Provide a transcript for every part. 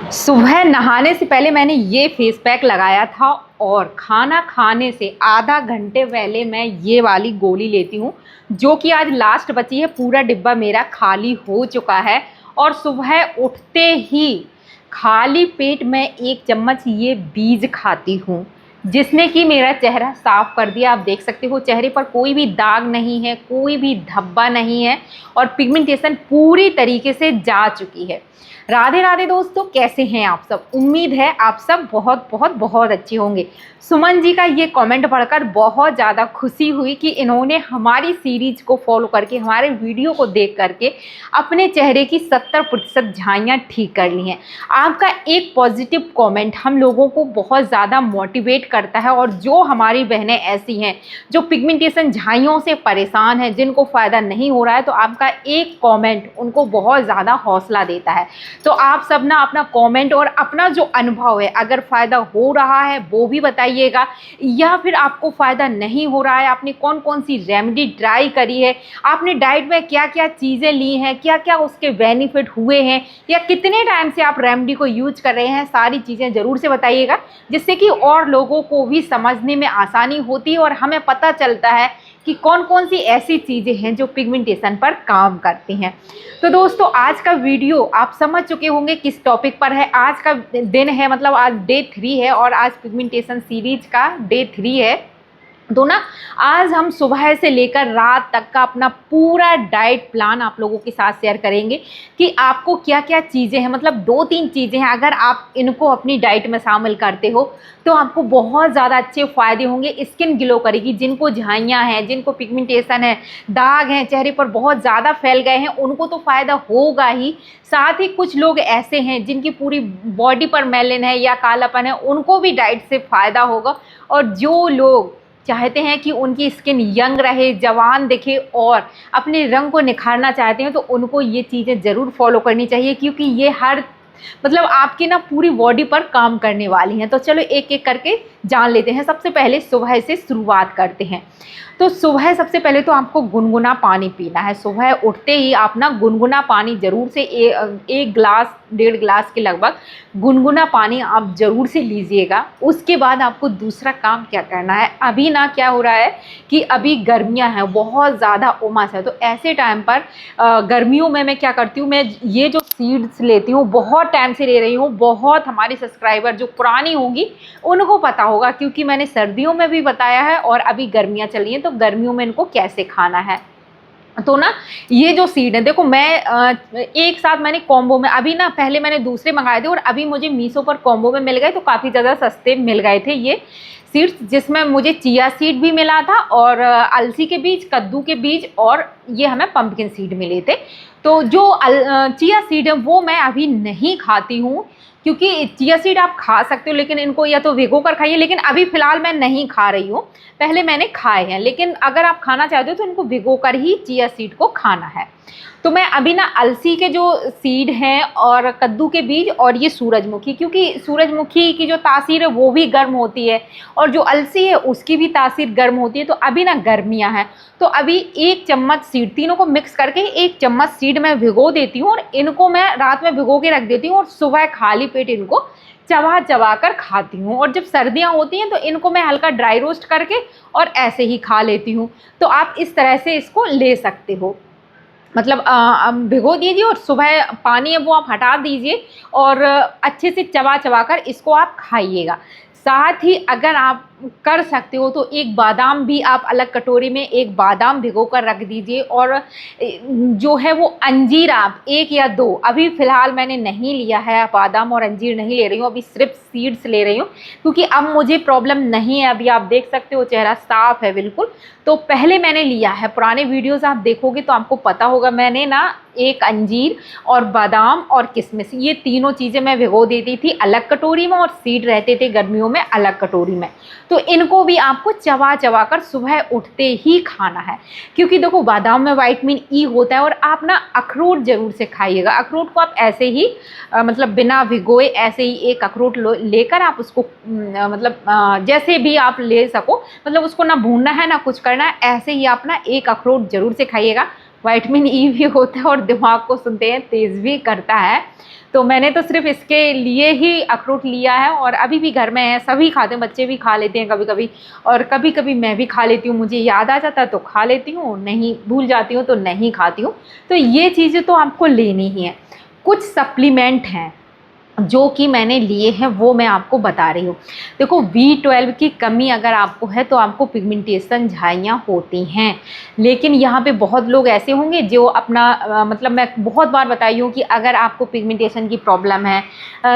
सुबह नहाने से पहले मैंने ये फेस पैक लगाया था और खाना खाने से आधा घंटे पहले मैं ये वाली गोली लेती हूँ, जो कि आज लास्ट बची है। पूरा डिब्बा मेरा खाली हो चुका है और सुबह उठते ही खाली पेट मैं 1 चम्मच ये बीज खाती हूँ, जिसने कि मेरा चेहरा साफ कर दिया। आप देख सकते हो चेहरे पर कोई भी दाग नहीं है, कोई भी धब्बा नहीं है और पिगमेंटेशन पूरी तरीके से जा चुकी है। राधे राधे दोस्तों, कैसे हैं आप सब? उम्मीद है आप सब बहुत बहुत बहुत अच्छे होंगे। सुमन जी का ये कमेंट पढ़कर बहुत ज़्यादा खुशी हुई कि इन्होंने हमारी सीरीज को फॉलो करके, हमारे वीडियो को देख करके अपने चेहरे की 70% झाइयाँ ठीक कर ली हैं। आपका एक पॉजिटिव कमेंट हम लोगों को बहुत ज़्यादा मोटिवेट करता है और जो हमारी बहनें ऐसी हैं जो पिगमेंटेशन झाइयों से परेशान हैं, जिनको फ़ायदा नहीं हो रहा है, तो आपका एक कमेंट उनको बहुत ज़्यादा हौसला देता है। तो आप सब ना अपना कमेंट और अपना जो अनुभव है, अगर फ़ायदा हो रहा है वो भी बताइएगा, या फिर आपको फ़ायदा नहीं हो रहा है, आपने कौन कौन सी रेमेडी ट्राई करी है, आपने डाइट में क्या क्या चीज़ें ली हैं, क्या क्या उसके बेनिफिट हुए हैं, या कितने टाइम से आप रेमेडी को यूज कर रहे हैं, सारी चीज़ें ज़रूर से बताइएगा, जिससे कि और लोगों को भी समझने में आसानी होती है और हमें पता चलता है कि कौन कौन सी ऐसी चीज़ें हैं जो पिगमेंटेशन पर काम करती हैं। तो दोस्तों, आज का वीडियो आप समझ चुके होंगे किस टॉपिक पर है। आज का दिन है, मतलब आज डे 3 है और आज पिगमेंटेशन सीरीज का डे 3 है। तो ना आज हम सुबह से लेकर रात तक का अपना पूरा डाइट प्लान आप लोगों के साथ शेयर करेंगे कि आपको क्या क्या चीज़ें हैं, मतलब 2-3 चीज़ें हैं, अगर आप इनको अपनी डाइट में शामिल करते हो तो आपको बहुत ज़्यादा अच्छे फ़ायदे होंगे। स्किन ग्लो करेगी, जिनको झाइयाँ हैं, जिनको पिगमेंटेशन है, दाग हैं, चेहरे पर बहुत ज़्यादा फैल गए हैं, उनको तो फ़ायदा होगा ही। साथ ही कुछ लोग ऐसे हैं जिनकी पूरी बॉडी पर मेलन है या कालापन है, उनको भी डाइट से फ़ायदा होगा। और जो लोग चाहते हैं कि उनकी स्किन यंग रहे, जवान दिखे और अपने रंग को निखारना चाहते हैं, तो उनको ये चीज़ें ज़रूर फॉलो करनी चाहिए, क्योंकि ये हर मतलब आपकी ना पूरी बॉडी पर काम करने वाली हैं। तो चलो एक एक करके जान लेते हैं। सबसे पहले सुबह से शुरुआत करते हैं। तो सुबह सबसे पहले तो आपको गुनगुना पानी पीना है। सुबह उठते ही आप ना गुनगुना पानी ज़रूर से 1 गिलास 1.5 गिलास के लगभग गुनगुना पानी आप ज़रूर से लीजिएगा। उसके बाद आपको दूसरा काम क्या करना है, अभी ना क्या हो रहा है कि अभी गर्मियां हैं, बहुत ज़्यादा उमस है, तो ऐसे टाइम पर गर्मियों में मैं क्या करती हूँ, मैं ये जो सीड्स लेती हूँ, बहुत टाइम से ले रही हूँ। बहुत हमारी सब्सक्राइबर जो पुरानी होंगी उनको पता होगा, क्योंकि मैंने सर्दियों में भी बताया है और अभी गर्मियाँ चल रही हैं, तो गर्मियों में इनको कैसे खाना है। तो ना ये जो सीड है, देखो मैं एक साथ मैंने कॉम्बो में, अभी ना पहले मैंने दूसरे मंगाए थे और अभी मुझे मीशो पर कॉम्बो में मिल गए, तो काफ़ी ज़्यादा सस्ते मिल गए थे ये सीड्स, जिसमें मुझे चिया सीड भी मिला था और अलसी के बीज, कद्दू के बीज और ये हमें पंपकिन सीड मिले थे। तो जो चिया सीड है वो मैं अभी नहीं खाती हूँ, क्योंकि चिया सीड आप खा सकते हो, लेकिन इनको या तो भिगो कर खाइए, लेकिन अभी फ़िलहाल मैं नहीं खा रही हूँ। पहले मैंने खाए हैं, लेकिन अगर आप खाना चाहते हो तो इनको भिगो कर ही चिया सीड को खाना है। तो मैं अभी ना अलसी के जो सीड हैं और कद्दू के बीज और ये सूरजमुखी, क्योंकि सूरजमुखी की जो तासीर है वो भी गर्म होती है और जो अलसी है उसकी भी तासीर गर्म होती है। तो अभी ना गर्मियां हैं, तो अभी 1 चम्मच सीड, तीनों को मिक्स करके 1 चम्मच सीड मैं भिगो देती हूँ और इनको मैं रात में भिगो के रख देती हूँ और सुबह खाली पेट इनको चबा चबा कर खाती हूँ। और जब सर्दियाँ होती हैं तो इनको मैं हल्का ड्राई रोस्ट करके और ऐसे ही खा लेती हूँ। तो आप इस तरह से इसको ले सकते हो, मतलब भिगो दीजिए और सुबह पानी है वो आप हटा दीजिए और अच्छे से चबा चबा कर इसको आप खाइएगा। साथ ही अगर आप कर सकते हो तो एक बादाम भी आप अलग कटोरी में 1 बादाम भिगो कर रख दीजिए, और जो है वो अंजीर आप 1 या 2, अभी फ़िलहाल मैंने नहीं लिया है, बादाम और अंजीर नहीं ले रही हूँ, अभी सिर्फ सीड्स ले रही हूँ, क्योंकि अब मुझे प्रॉब्लम नहीं है। अभी आप देख सकते हो चेहरा साफ़ है बिल्कुल। तो पहले मैंने लिया है, पुराने वीडियोज़ आप देखोगे तो आपको पता होगा, मैंने ना 1 अंजीर और बादाम और किशमिश, ये तीनों चीज़ें मैं भिगो देती थी अलग कटोरी में और सीड रहते थे गर्मियों में अलग कटोरी में। तो इनको भी आपको चबा चबा कर सुबह उठते ही खाना है, क्योंकि देखो बादाम में विटामिन ई होता है। और आप ना अखरोट ज़रूर से खाइएगा। अखरोट को आप ऐसे ही मतलब बिना भिगोए ऐसे ही 1 अखरोट लेकर आप उसको मतलब जैसे भी आप ले सको, मतलब उसको ना भूनना है ना कुछ करना है, ऐसे ही आप ना 1 अखरोट ज़रूर से खाइएगा। विटामिन ई भी होता है और दिमाग को सुनते हैं तेज़ भी करता है। तो मैंने तो सिर्फ इसके लिए ही अखरोट लिया है और अभी भी घर में है, सभी खाते हैं, बच्चे भी खा लेते हैं कभी कभी, और कभी कभी मैं भी खा लेती हूँ, मुझे याद आ जाता है तो खा लेती हूँ, नहीं भूल जाती हूँ तो नहीं खाती हूँ। तो ये चीज़ें तो आपको लेनी ही है। कुछ सप्लीमेंट हैं जो कि मैंने लिए हैं, वो मैं आपको बता रही हूँ। देखो, B12 की कमी अगर आपको है तो आपको पिगमेंटेशन, झाइयाँ होती हैं। लेकिन यहाँ पे बहुत लोग ऐसे होंगे जो अपना मतलब मैं बहुत बार बताई हूँ कि अगर आपको पिगमेंटेशन की प्रॉब्लम है,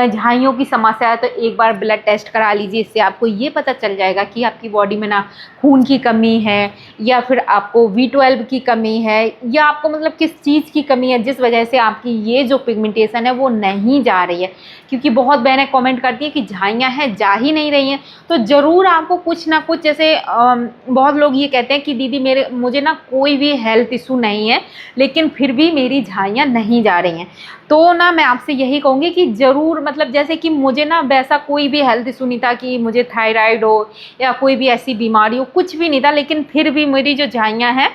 झाइयों की समस्या है, तो एक बार ब्लड टेस्ट करा लीजिए। इससे आपको ये पता चल जाएगा कि आपकी बॉडी में ना खून की कमी है, या फिर आपको B12 की कमी है, या आपको मतलब किस चीज़ की कमी है जिस वजह से आपकी ये जो पिगमेंटेशन है वो नहीं जा रही है। क्योंकि बहुत बहनें कमेंट करती हैं कि झाइयाँ हैं, जा ही नहीं रही हैं। तो ज़रूर आपको कुछ ना कुछ, जैसे बहुत लोग ये कहते हैं कि दीदी मुझे ना कोई भी हेल्थ इशू नहीं है, लेकिन फिर भी मेरी झाइयाँ नहीं जा रही हैं। तो ना मैं आपसे यही कहूँगी कि ज़रूर, मतलब जैसे कि मुझे ना वैसा कोई भी हेल्थ इशू नहीं था कि मुझे थायराइड हो या कोई भी ऐसी बीमारी हो, कुछ भी नहीं था, लेकिन फिर भी मेरी जो झाइयाँ हैं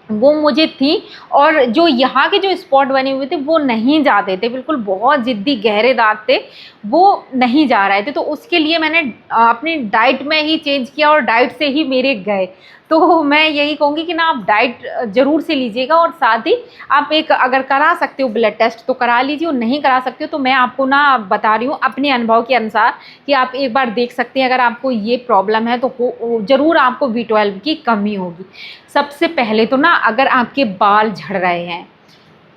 वो मुझे थी। और जो यहाँ के जो स्पॉट बने हुए थे वो नहीं जाते थे, बिल्कुल बहुत ज़िद्दी गहरे दाग थे, वो नहीं जा रहे थे। तो उसके लिए मैंने अपनी डाइट में ही चेंज किया और डाइट से ही मेरे गए। तो मैं यही कहूँगी कि ना आप डाइट ज़रूर से लीजिएगा, और साथ ही आप एक अगर करा सकते हो ब्लड टेस्ट तो करा लीजिए, और नहीं करा सकते हो तो मैं आपको ना बता रही हूँ अपने अनुभव के अनुसार कि आप एक बार देख सकते हैं। अगर आपको ये प्रॉब्लम है तो ज़रूर आपको B12 की कमी होगी। सबसे पहले तो ना, अगर आपके बाल झड़ रहे हैं,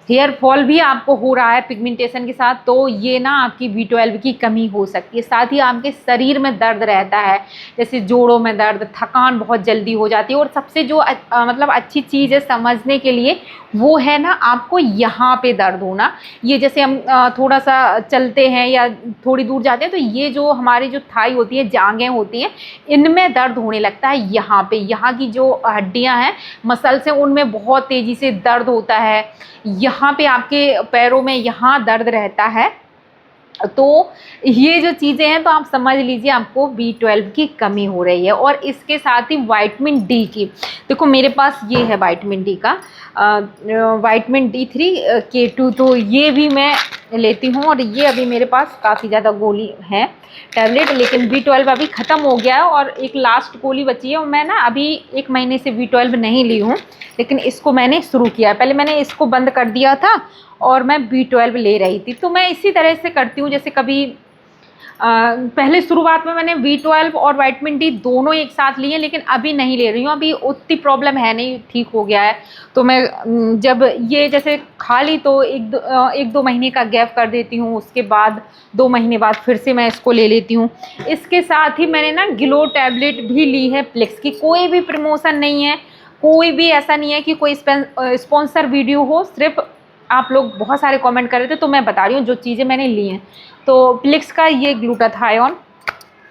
हेयर फॉल भी आपको हो रहा है पिगमेंटेशन के साथ, तो ये ना आपकी B12 की कमी हो सकती है। साथ ही आपके शरीर में दर्द रहता है, जैसे जोड़ों में दर्द, थकान बहुत जल्दी हो जाती है, और सबसे जो मतलब अच्छी चीज़ है समझने के लिए, वो है ना आपको यहाँ पे दर्द होना। ये जैसे हम थोड़ा सा चलते हैं या थोड़ी दूर जाते हैं, तो ये जो हमारी जो थाई होती है, जांघें होती हैं, इनमें दर्द होने लगता है। यहाँ पे, यहाँ की जो हड्डियाँ हैं, मसल्स हैं, उनमें बहुत तेज़ी से दर्द होता है। यहाँ पे आपके पैरों में यहाँ दर्द रहता है। तो ये जो चीज़ें हैं, तो आप समझ लीजिए आपको B12 की कमी हो रही है। और इसके साथ ही विटामिन डी की, देखो मेरे पास ये है विटामिन डी का विटामिन D3 K2, तो ये भी मैं लेती हूँ। और ये अभी मेरे पास काफ़ी ज़्यादा गोली है, टैबलेट, लेकिन B12 अभी ख़त्म हो गया है और एक लास्ट गोली बची है। और मैं ना अभी 1 महीने से B12 नहीं ली हूँ, लेकिन इसको मैंने शुरू किया है। पहले मैंने इसको बंद कर दिया था और मैं B12 ले रही थी। तो मैं इसी तरह से करती हूँ, जैसे कभी पहले शुरुआत में मैंने B12 और विटामिन डी दोनों एक साथ लिए, लेकिन अभी नहीं ले रही हूँ। अभी उतनी प्रॉब्लम है नहीं, ठीक हो गया है। तो मैं जब ये जैसे खा ली तो 1-2 महीने का गैप कर देती हूँ, उसके बाद 2 महीने बाद फिर से मैं इसको ले लेती हूँ। इसके साथ ही मैंने ना ग्लो टैबलेट भी ली है प्लेक्स की। कोई भी प्रमोशन नहीं है, कोई भी ऐसा नहीं है कि कोई स्पॉन्सर वीडियो हो, सिर्फ आप लोग बहुत सारे कमेंट कर रहे थे तो मैं बता रही हूँ जो चीज़ें मैंने ली हैं। तो प्लिक्स का ये ग्लूटाथायोन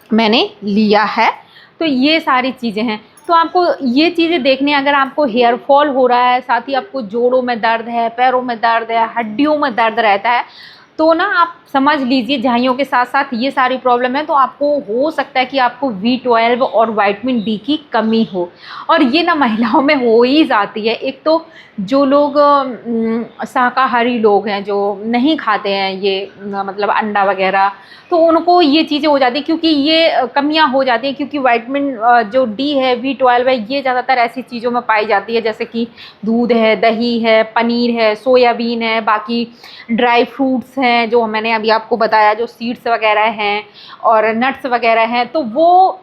मैंने लिया है। तो ये सारी चीज़ें हैं। तो आपको ये चीज़ें देखनी है। अगर आपको हेयर फॉल हो रहा है, साथ ही आपको जोड़ों में दर्द है, पैरों में दर्द है, हड्डियों में दर्द रहता है, तो ना आप समझ लीजिए झाइयों के साथ साथ ये सारी प्रॉब्लम है, तो आपको हो सकता है कि आपको B12 और विटामिन डी की कमी हो। और ये ना महिलाओं में हो ही जाती है। एक तो जो लोग शाकाहारी लोग हैं, जो नहीं खाते हैं ये मतलब अंडा वगैरह, तो उनको ये चीज़ें हो जाती है, क्योंकि ये कमियां हो जाती हैं। क्योंकि विटामिन जो डी है, B12 है, ये ज़्यादातर ऐसी चीज़ों में पाई जाती है जैसे कि दूध है, दही है, पनीर है, सोयाबीन है, बाकी ड्राई फ्रूट्स हैं जो मैंने अभी आपको बताया, जो सीड्स वगैरह हैं और नट्स वगैरह हैं। तो वो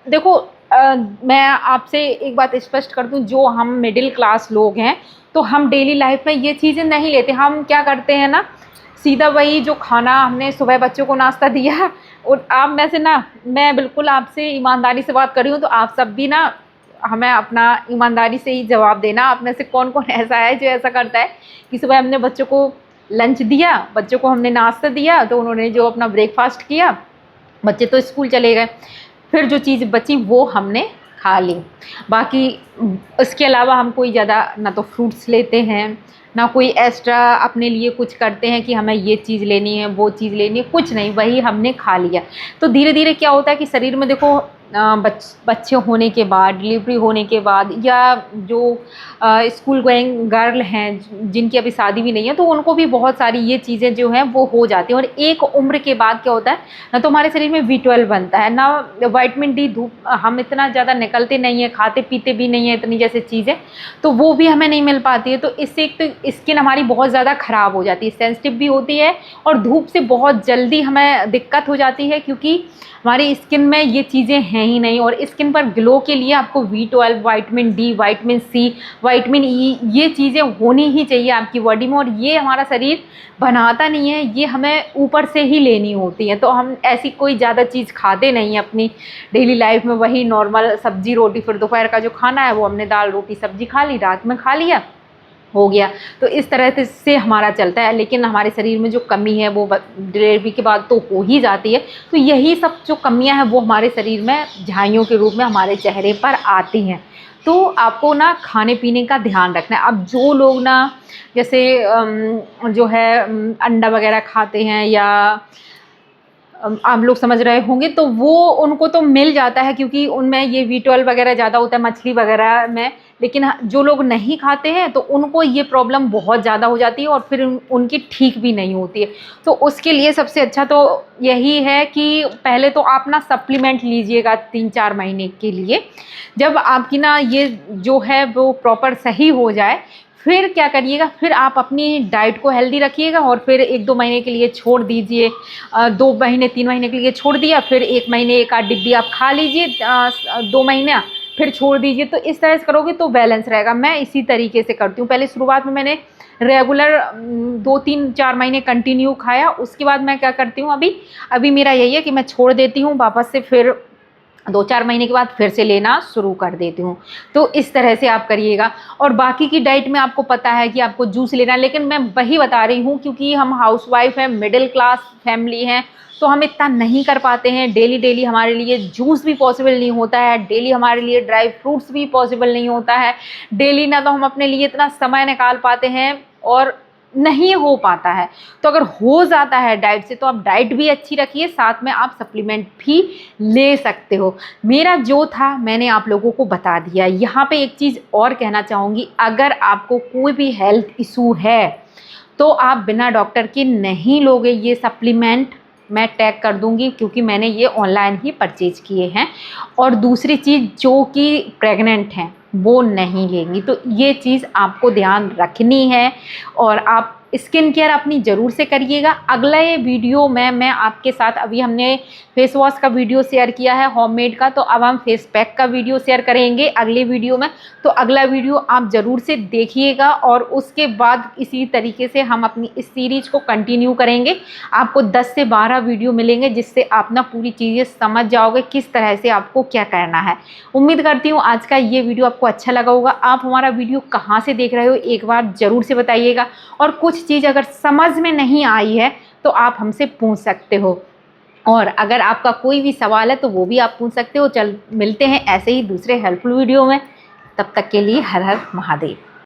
देखो, मैं आपसे एक बात स्पष्ट कर दूं, जो हम मिडिल क्लास लोग हैं तो हम डेली लाइफ में ये चीज़ें नहीं लेते। हम क्या करते हैं ना, सीधा वही जो खाना हमने सुबह बच्चों को नाश्ता दिया, और आप में से ना, मैं बिल्कुल आपसे ईमानदारी से बात कर रही हूँ, तो आप सब भी ना हमें अपना ईमानदारी से ही जवाब देना। आप में से कौन कौन ऐसा है जो ऐसा करता है कि सुबह हमने बच्चों को लंच दिया, बच्चों को हमने नाश्ता दिया, तो उन्होंने जो अपना ब्रेकफास्ट किया, बच्चे तो स्कूल चले गए, फिर जो चीज़ बची वो हमने खा ली। बाकी इसके अलावा हम कोई ज़्यादा ना तो फ्रूट्स लेते हैं, ना कोई एक्स्ट्रा अपने लिए कुछ करते हैं कि हमें ये चीज़ लेनी है, वो चीज़ लेनी है, कुछ नहीं, वही हमने खा लिया। तो धीरे धीरे क्या होता है कि शरीर में देखो बच्चे होने के बाद, डिलीवरी होने के बाद, या जो स्कूल गोइंग गर्ल हैं जिनकी अभी शादी भी नहीं है, तो उनको भी बहुत सारी ये चीज़ें जो हैं वो हो जाती हैं। और एक उम्र के बाद क्या होता है ना, तो हमारे शरीर में B12 बनता है ना, विटामिन डी, धूप हम इतना ज़्यादा निकलते नहीं हैं, खाते पीते भी नहीं हैं इतनी जैसे चीज़ें, तो वो भी हमें नहीं मिल पाती है। तो इससे एक तो स्किन हमारी बहुत ज़्यादा ख़राब हो जाती है, सेंसिटिव भी होती है, और धूप से बहुत जल्दी हमें दिक्कत हो जाती है, क्योंकि हमारी स्किन में ये चीज़ें हैं ही नहीं। और स्किन पर ग्लो के लिए आपको B12, vitamin D, vitamin C, vitamin E, ये चीज़ें होनी ही चाहिए आपकी बॉडी में, और ये हमारा शरीर बनाता नहीं है, ये हमें ऊपर से ही लेनी होती है। तो हम ऐसी कोई ज़्यादा चीज़ खाते नहीं हैं अपनी डेली लाइफ में, वही नॉर्मल सब्जी रोटी, फिर दोपहर का जो खाना है वो हमने दाल रोटी सब्जी खा ली, रात में खा लिया, हो गया। तो इस तरह से हमारा चलता है, लेकिन हमारे शरीर में जो कमी है वो डिलीवरी के बाद तो हो ही जाती है। तो यही सब जो कमियां हैं वो हमारे शरीर में झाइयों के रूप में हमारे चेहरे पर आती हैं। तो आपको ना खाने पीने का ध्यान रखना है। अब जो लोग ना जैसे जो है अंडा वगैरह खाते हैं, या आप लोग समझ रहे होंगे, तो वो उनको तो मिल जाता है क्योंकि उनमें ये B12 वगैरह ज़्यादा होता है मछली वगैरह में। लेकिन जो लोग नहीं खाते हैं तो उनको ये प्रॉब्लम बहुत ज़्यादा हो जाती है, और फिर उनकी ठीक भी नहीं होती है। तो उसके लिए सबसे अच्छा तो यही है कि पहले तो आप ना सप्लीमेंट लीजिएगा 3-4 महीने के लिए। जब आपकी ना ये जो है वो प्रॉपर सही हो जाए, फिर क्या करिएगा, फिर आप अपनी डाइट को हेल्दी रखिएगा, और फिर 1-2 महीने के लिए छोड़ दीजिए, 2 महीने 3 महीने के लिए छोड़ दिया, फिर 1 महीने 1 आध डिब्बी आप खा लीजिए, 2 महीने फिर छोड़ दीजिए। तो इस तरह से करोगे तो बैलेंस रहेगा। मैं इसी तरीके से करती हूँ। पहले शुरुआत में मैंने रेगुलर 2-3-4 महीने कंटिन्यू खाया, उसके बाद मैं क्या करती हूँ, अभी मेरा यही है कि मैं छोड़ देती हूँ, वापस से फिर 2-4 महीने के बाद फिर से लेना शुरू कर देती हूँ। तो इस तरह से आप करिएगा। और बाकी की डाइट में आपको पता है कि आपको जूस लेना है, लेकिन मैं वही बता रही हूँ क्योंकि हम हाउसवाइफ हैं, मिडिल क्लास फैमिली हैं, तो हम इतना नहीं कर पाते हैं। डेली हमारे लिए जूस भी पॉसिबल नहीं होता है, डेली हमारे लिए ड्राई फ्रूट्स भी पॉसिबल नहीं होता है, डेली ना तो हम अपने लिए इतना समय निकाल पाते हैं, और नहीं हो पाता है। तो अगर हो जाता है डाइट से, तो आप डाइट भी अच्छी रखिए, साथ में आप सप्लीमेंट भी ले सकते हो। मेरा जो था मैंने आप लोगों को बता दिया। यहाँ पे एक चीज़ और कहना चाहूँगी, अगर आपको कोई भी हेल्थ इशू है तो आप बिना डॉक्टर के नहीं लोगे ये सप्लीमेंट। मैं टैग कर दूंगी क्योंकि मैंने ये ऑनलाइन ही परचेज किए हैं। और दूसरी चीज़, जो कि प्रेग्नेंट हैं वो नहीं लेंगी। तो ये चीज़ आपको ध्यान रखनी है, और आप स्किन केयर अपनी ज़रूर से करिएगा। अगले वीडियो में मैं आपके साथ, अभी हमने फेस वॉश का वीडियो शेयर किया है होममेड का, तो अब हम फेस पैक का वीडियो शेयर करेंगे अगले वीडियो में। तो अगला वीडियो आप ज़रूर से देखिएगा, और उसके बाद इसी तरीके से हम अपनी इस सीरीज़ को कंटिन्यू करेंगे। आपको 10 से 12 वीडियो मिलेंगे, जिससे आप ना पूरी चीज़ें समझ जाओगे किस तरह से आपको क्या करना है। उम्मीद करती हूँ आज का ये वीडियो आपको अच्छा लगा होगा। आप हमारा वीडियो कहाँ से देख रहे हो एक बार ज़रूर से बताइएगा, और कुछ चीज़ अगर समझ में नहीं आई है तो आप हमसे पूछ सकते हो, और अगर आपका कोई भी सवाल है तो वो भी आप पूछ सकते हो। चल मिलते हैं ऐसे ही दूसरे हेल्पफुल वीडियो में, तब तक के लिए हर हर महादेव।